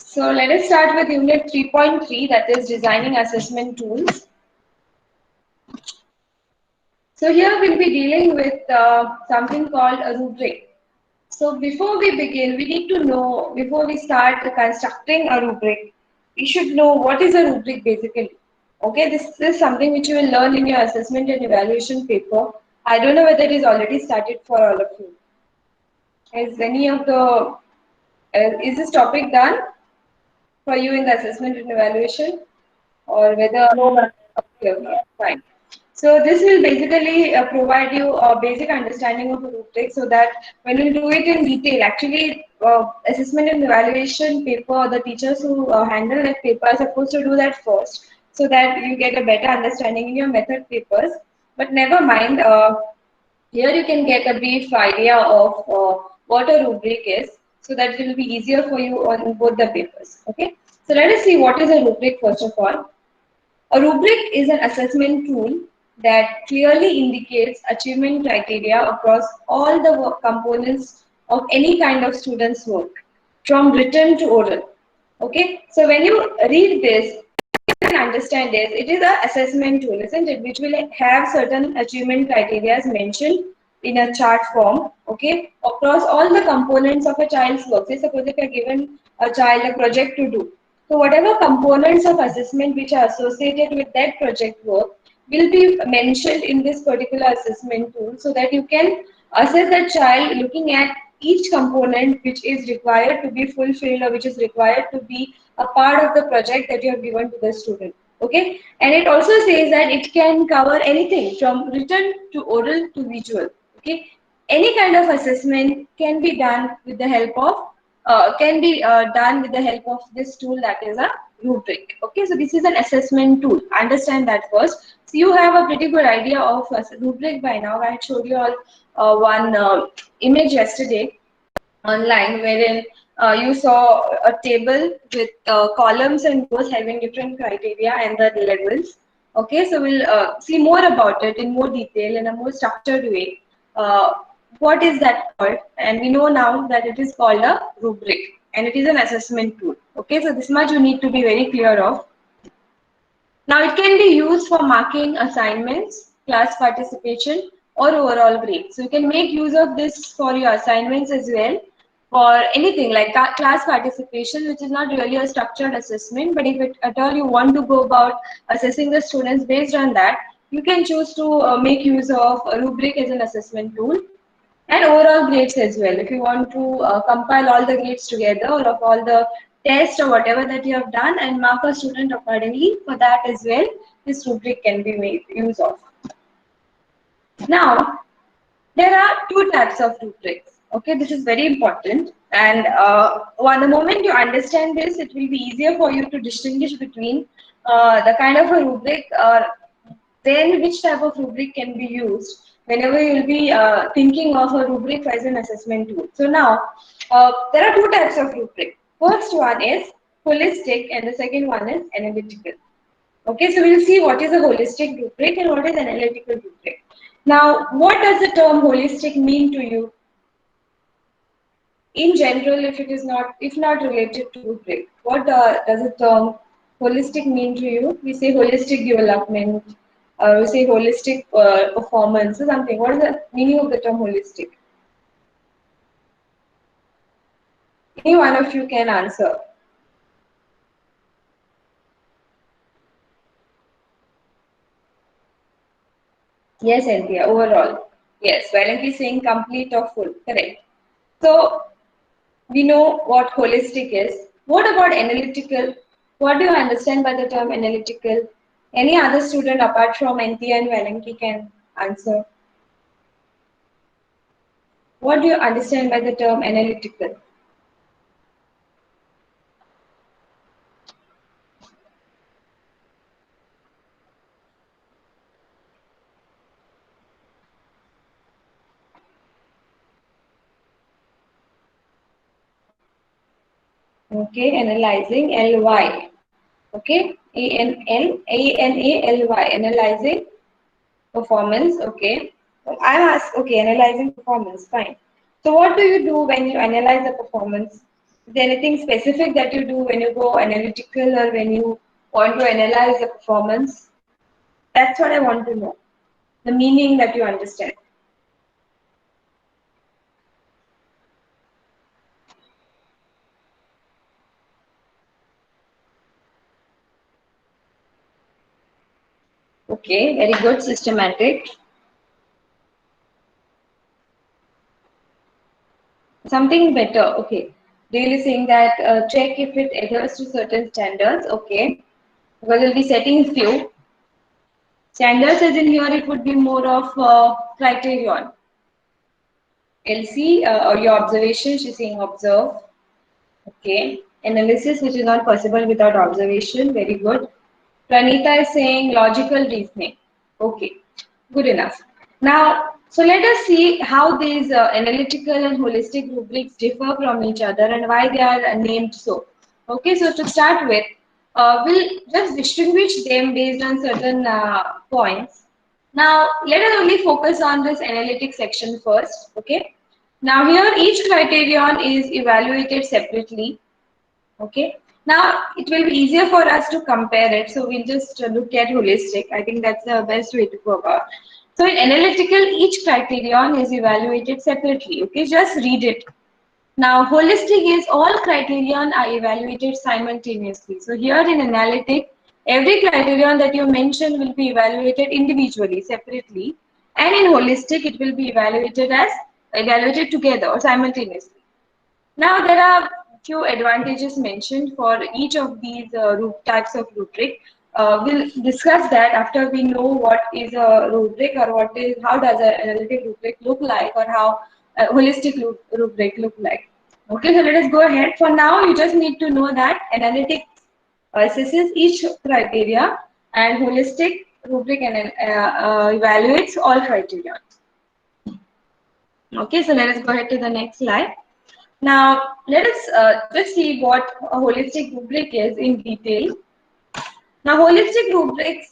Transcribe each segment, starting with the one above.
So let us start with Unit 3.3, that is Designing Assessment Tools. So here we'll be dealing with something called a rubric. So before we begin, we need to know, before we start constructing a rubric, we should know what is a rubric basically. Okay, this is something which you will learn in your assessment and evaluation paper. I don't know whether it is already started for all of you. Is any of the, is this topic done for you in the assessment and evaluation? Or whether okay, okay, fine. So this will basically provide you a basic understanding of a rubric so that when you do it in detail, actually assessment and evaluation paper, the teachers who handle that paper are supposed to do that first so that you get a better understanding in your method papers. But never mind, here you can get a brief idea of what a rubric is so that it will be easier for you on both the papers. Okay. So let us see what is a rubric first of all. A rubric is an assessment tool that clearly indicates achievement criteria across all the work components of any kind of student's work, from written to oral. Okay, so when you read this, you can understand this. It is an assessment tool, isn't it? Which will have certain achievement criteria mentioned in a chart form, okay, across all the components of a child's work. Say, suppose if you are given a child a project to do. So whatever components of assessment which are associated with that project work will be mentioned in this particular assessment tool so that you can assess the child looking at each component which is required to be fulfilled or which is required to be a part of the project that you have given to the student. Okay, and it also says that it can cover anything from written to oral to visual. Okay, any kind of assessment can be done with the help of done with the help of this tool, that is a rubric. Okay, so this is an assessment tool. Understand that first. So you have a pretty good idea of a rubric by now. I showed you all one image yesterday online wherein you saw a table with columns and rows having different criteria and the levels. Okay, so we'll see more about it in more detail in a more structured way. Uh, what is that called? And we know now that it is called a rubric and it is an assessment tool. Okay, so this much you need to be very clear of. Now it can be used for marking assignments, class participation, or overall grade. So you can make use of this for your assignments as well, for anything like class participation, which is not really a structured assessment, but if at all you want to go about assessing the students based on that, you can choose to make use of a rubric as an assessment tool. And overall grades as well. If you want to compile all the grades together or of all the tests or whatever that you have done and mark a student accordingly, for that as well, this rubric can be made use of. Now, there are two types of rubrics. Okay, this is very important. And the moment you understand this, it will be easier for you to distinguish between the kind of a rubric or then which type of rubric can be used whenever you'll be thinking of a rubric as an assessment tool. So now, there are two types of rubric. First one is holistic and the second one is analytical. Okay, so we'll see what is a holistic rubric and what is an analytical rubric. Now, what does the term holistic mean to you? In general, if it is not, if not related to rubric, what does the term holistic mean to you? We say holistic development, we say holistic performance or something. What is the meaning of the term holistic? Any one of you can answer. Yes, Anthea, overall. Yes, Valenti is saying complete or full. Correct. So, we know what holistic is. What about analytical? What do you understand by the term analytical? Any other student apart from Anthea and Valenti can answer. What do you understand by the term analytical? Okay, analyzing LY. Okay, ANALY, analyzing performance. Okay, I asked. Okay, analyzing performance. Fine. So, what do you do when you analyze the performance? Is there anything specific that you do when you go analytical or when you want to analyze the performance? That's what I want to know. The meaning that you understand. Okay, very good, systematic. Something better, okay. Really saying that check if it adheres to certain standards, okay. Because we'll be setting few. Standards as in here, it would be more of criterion. LC or your observation, she's saying observe. Okay. Analysis, which is not possible without observation. Very good. Pranita is saying logical reasoning. Okay. Good enough. Now, so let us see how these analytical and holistic rubrics differ from each other and why they are named so. Okay, so to start with, we'll just distinguish them based on certain points. Now, let us only focus on this analytic section first. Okay. Now, here each criterion is evaluated separately. Okay. Now, it will be easier for us to compare it. So, we'll just look at holistic. I think that's the best way to go about. So, in analytical, each criterion is evaluated separately. Okay, just read it. Now, holistic is all criterion are evaluated simultaneously. So, here in analytic, every criterion that you mention will be evaluated individually, separately. And in holistic, it will be evaluated together or simultaneously. Now, there are few advantages mentioned for each of these types of rubric. We'll discuss that after we know what is a rubric or how does an analytic rubric look like or how a holistic rubric look like. Okay, so let us go ahead. For now, you just need to know that analytic assesses each criteria and holistic rubric and evaluates all criteria. Okay, so let us go ahead to the next slide. Now, let us just see what a holistic rubric is in detail. Now, holistic rubrics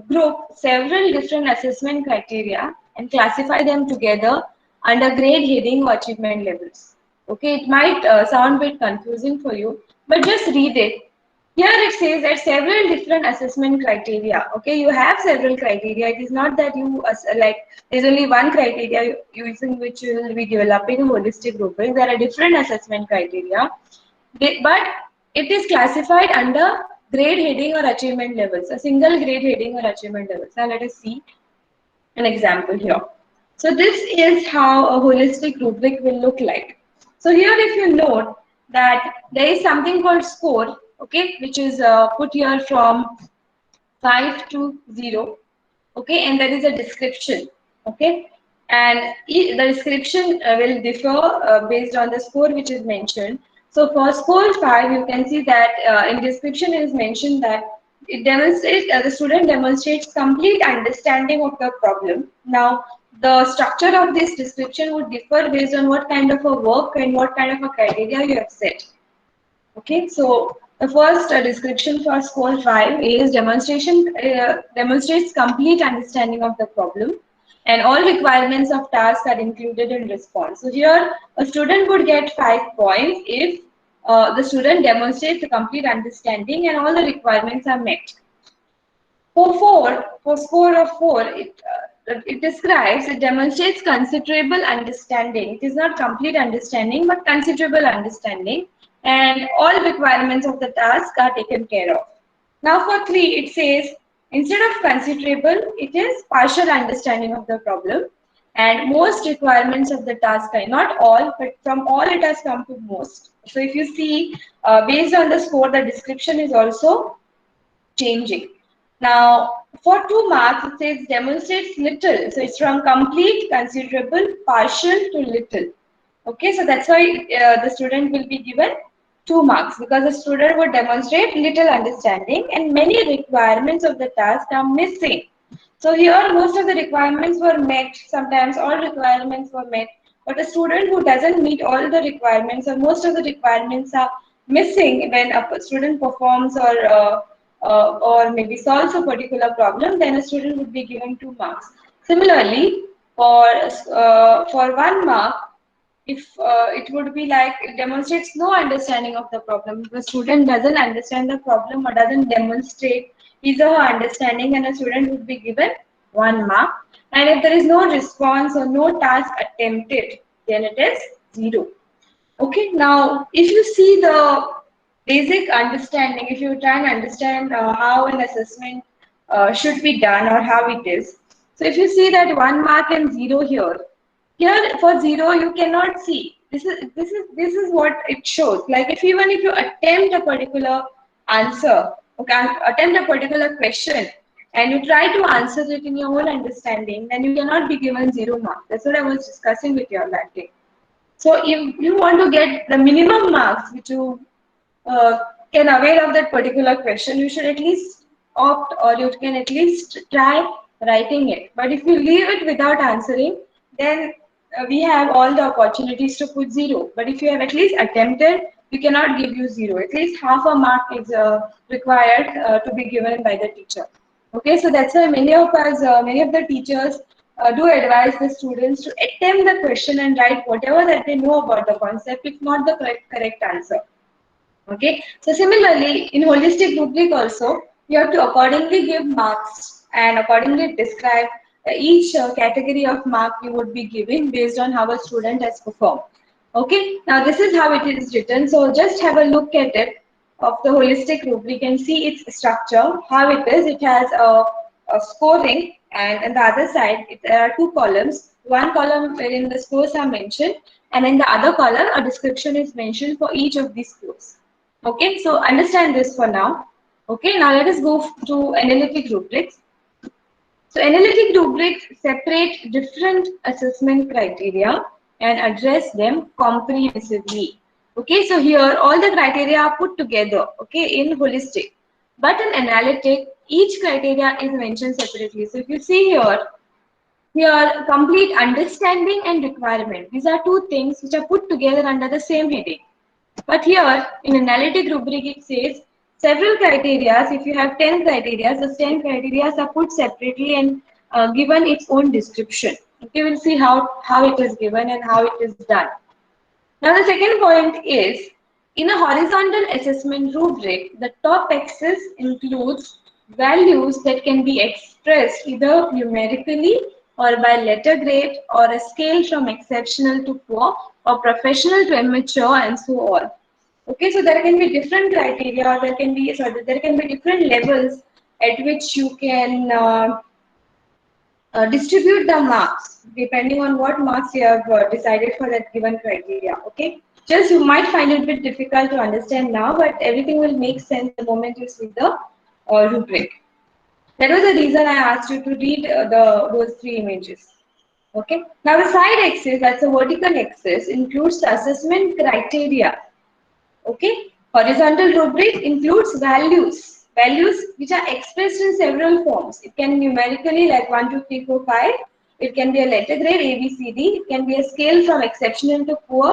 group several different assessment criteria and classify them together under grade heading or achievement levels. Okay, it might sound a bit confusing for you, but just read it. Here it says that several different assessment criteria. Okay, you have several criteria. It is not that you like there's only one criteria using which you will be developing a holistic rubric. There are different assessment criteria, but it is classified under grade heading or achievement levels. A single grade heading or achievement levels. Now let us see an example here. So this is how a holistic rubric will look like. So here if you note that there is something called score, okay, which is put here from 5 to 0, okay, and there is a description, okay, and the description will differ based on the score which is mentioned. So for score 5, you can see that in description it is mentioned that it demonstrates the student demonstrates complete understanding of the problem. Now, the structure of this description would differ based on what kind of a work and what kind of a criteria you have set. Okay, so the first description for score 5 is demonstrates complete understanding of the problem and all requirements of task are included in response. So here a student would get 5 points if the student demonstrates a complete understanding and all the requirements are met. For score of 4, it describes, it demonstrates considerable understanding. It is not complete understanding, but considerable understanding, and all requirements of the task are taken care of. Now for 3, it says, instead of considerable, it is partial understanding of the problem, and most requirements of the task are not all, but from all it has come to most. So if you see, based on the score, the description is also changing. Now, for 2 marks, it says demonstrates little. So it's from complete, considerable, partial to little. Okay, so that's why the student will be given 2 marks because the student would demonstrate little understanding and many requirements of the task are missing. So here most of the requirements were met, sometimes all requirements were met, but a student who doesn't meet all the requirements or most of the requirements are missing when a student performs or maybe solves a particular problem, then a student would be given 2 marks. Similarly, for 1 mark, if it would be like it demonstrates no understanding of the problem. If a student doesn't understand the problem or doesn't demonstrate his or her understanding, and a student would be given 1 mark. And if there is no response or no task attempted, then it is 0. Okay, now if you see the basic understanding, if you try and understand how an assessment should be done or how it is. So if you see that 1 mark and 0 here, here for 0 you cannot see. This is what it shows. Like if even if you attempt a particular answer, okay, attempt a particular question and you try to answer it in your own understanding, then you cannot be given 0 mark. That's what I was discussing with you on that day. So if you want to get the minimum marks which you uh, can avail of that particular question, you should at least opt or you can at least try writing it. But if you leave it without answering, then we have all the opportunities to put 0. But if you have at least attempted, we cannot give you 0. At least half a mark is required to be given by the teacher. Okay, so that's why many of us, many of the teachers do advise the students to attempt the question and write whatever that they know about the concept, if not the correct answer. Okay, so similarly in holistic rubric also, you have to accordingly give marks and accordingly describe each category of mark you would be giving based on how a student has performed. Okay, now this is how it is written. So just have a look at it of the holistic rubric and see its structure, how it is. It has a scoring, and on the other side there are two columns. One column wherein the scores are mentioned, and in the other column a description is mentioned for each of these scores. Okay, so understand this for now. Okay, now let us go to analytic rubrics. So analytic rubrics separate different assessment criteria and address them comprehensively. Okay, so here all the criteria are put together, okay, in holistic. But in analytic, each criteria is mentioned separately. So if you see here complete understanding and requirement. These are two things which are put together under the same heading. But here in analytic rubric it says several criteria. If you have 10 criteria, those 10 criteria are put separately and given its own description. Okay, we'll see how it is given and how it is done. Now the second point is, in a horizontal assessment rubric, the top axis includes values that can be expressed either numerically or by letter grade or a scale from exceptional to poor or professional to amateur and so on. Okay, so there can be different criteria, or there can be different levels at which you can distribute the marks depending on what marks you have decided for that given criteria. Okay, just you might find it a bit difficult to understand now, but everything will make sense the moment you see the rubric. That was the reason I asked you to read those three images. Okay, now the side axis, that's a vertical axis, includes the assessment criteria. Okay, horizontal rubric includes values which are expressed in several forms. It can be numerically like 1, 2, 3, 4, 5. It can be a letter grade A, B, C, D. It can be a scale from exceptional to poor.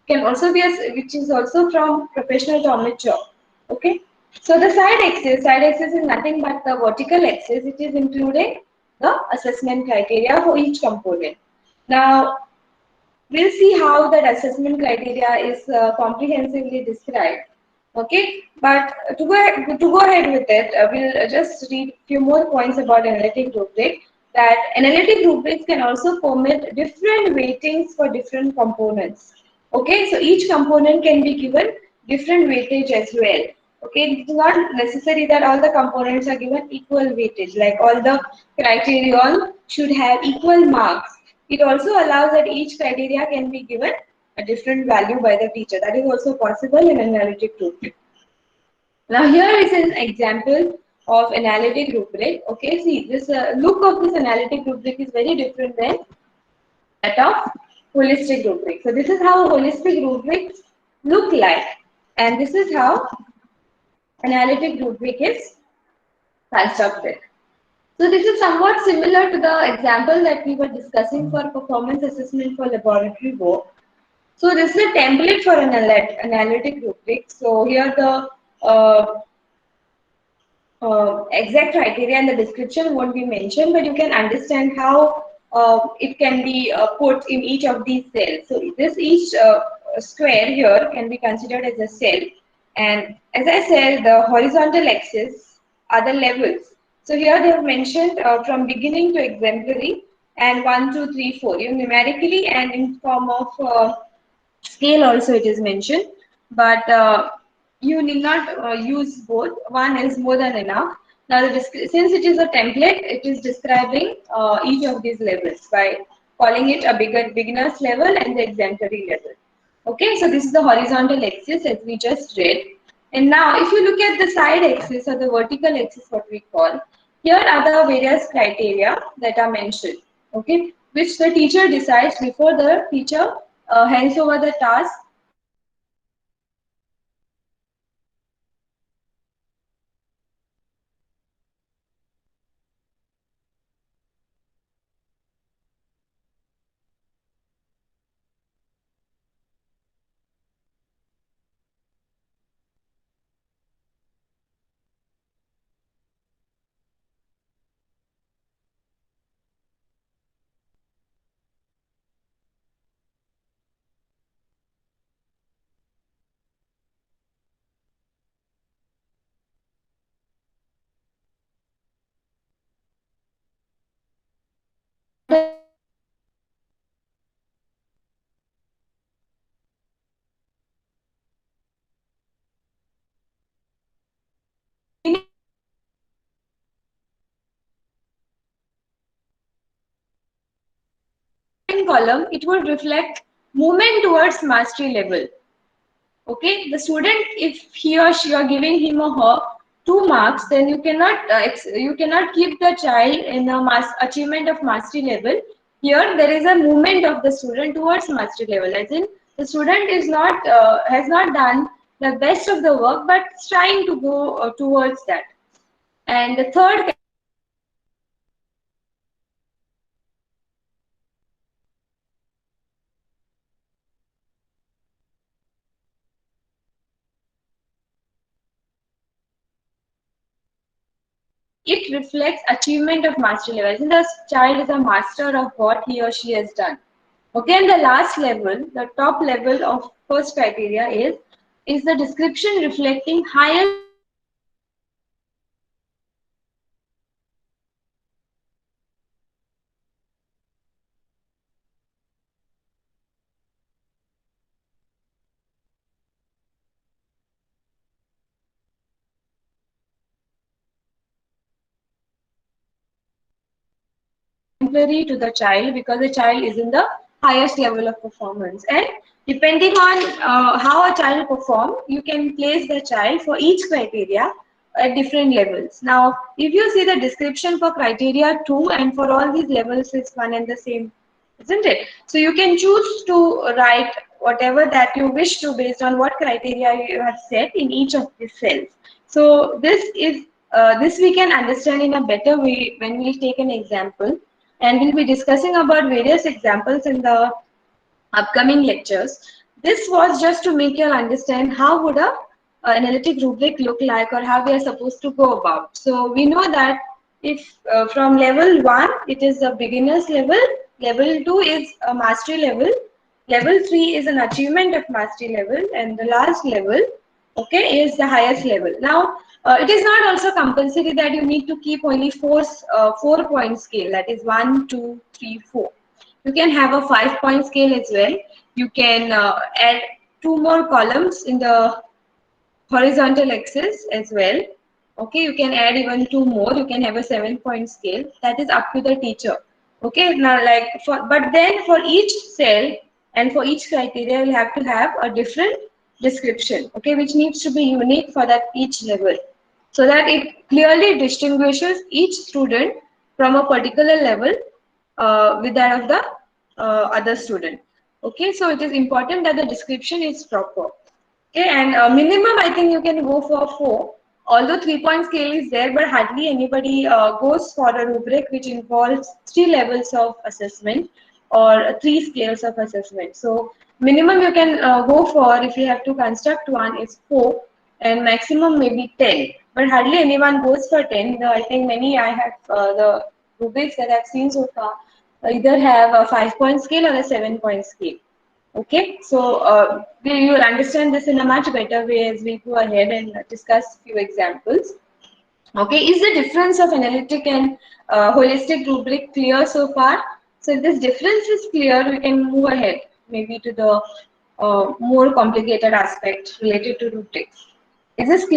It can also be which is also from professional to amateur. Okay, so the side axis is nothing but the vertical axis. It is including the assessment criteria for each component. Now we'll see how that assessment criteria is comprehensively described. Okay, but to go ahead with it, we'll just read a few more points about analytic rubric. That analytic rubrics can also permit different weightings for different components. Okay, so each component can be given different weightage as well. Okay, it is not necessary that all the components are given equal weightage, like all the criterion should have equal marks. It also allows that each criteria can be given a different value by the teacher. That is also possible in analytic rubric. Now here is an example of analytic rubric. Okay, see this look of this analytic rubric is very different than that of holistic rubric. So this is how holistic rubrics look like, and this is how analytic rubric is constructed. So this is somewhat similar to the example that we were discussing for performance assessment for laboratory work. So this is a template for an analytic rubric. So here the exact criteria and the description won't be mentioned, but you can understand how it can be put in each of these cells. So this each square here can be considered as a cell. And as I said, the horizontal axis are the levels. So here they have mentioned from beginning to exemplary and 1, 2, 3, 4, you numerically and in form of scale also it is mentioned. But you need not use both. One is more than enough. Now, since it is a template, it is describing each of these levels by calling it a beginner's level and the exemplary level. Okay, so this is the horizontal axis as we just read. And now, if you look at the side axis or the vertical axis, what we call, here are the various criteria that are mentioned. Okay, which the teacher decides before the teacher hands over the task. Column, it would reflect movement towards mastery level. Okay, the student, if he or she are giving him or her 2 marks, then you cannot keep the child in a achievement of mastery level. Here, there is a movement of the student towards mastery level. As in, the student is not has not done the best of the work, but is trying to go towards that. And the third it reflects achievement of mastery level. And the child is a master of what he or she has done. Okay, and the last level, the top level of first criteria is the description reflecting higher exemplary to the child because the child is in the highest level of performance. And depending on how a child perform, you can place the child for each criteria at different levels. Now, if you see the description for criteria 2 and for all these levels is one and the same, isn't it? So you can choose to write whatever that you wish to based on what criteria you have set in each of these cells. So this we can understand in a better way when we take an example, and we'll be discussing about various examples in the upcoming lectures. This was just to make you understand how would a analytic rubric look like or how we are supposed to go about. So we know that if from level 1 it is a beginner's level, level 2 is a mastery level 3 is an achievement of mastery level, and the last level, okay, is the highest level. Now it is not also compulsory that you need to keep only 4 point scale, that is 1, 2, 3, 4. You can have a 5 point scale as well. You can add 2 more columns in the horizontal axis as well. Okay, you can add even 2 more. You can have a 7 point scale. That is up to the teacher. Okay, now but then for each cell and for each criteria, you'll have to have a different description. Okay, which needs to be unique for that each level, so that it clearly distinguishes each student from a particular level with that of the other student. Okay, so it is important that the description is proper. Okay, and minimum I think you can go for 4. Although 3 point scale is there, but hardly anybody goes for a rubric which involves 3 levels of assessment or 3 scales of assessment. So minimum you can go for, if you have to construct one, is 4, and maximum maybe 10. But hardly anyone goes for 10. I think many I have the rubrics that I've seen so far, either have a 5-point scale or a 7-point scale. Okay, so you will understand this in a much better way as we go ahead and discuss few examples. Okay, is the difference of analytic and holistic rubric clear so far? So if this difference is clear, we can move ahead maybe to the more complicated aspect related to rubrics. Is this clear?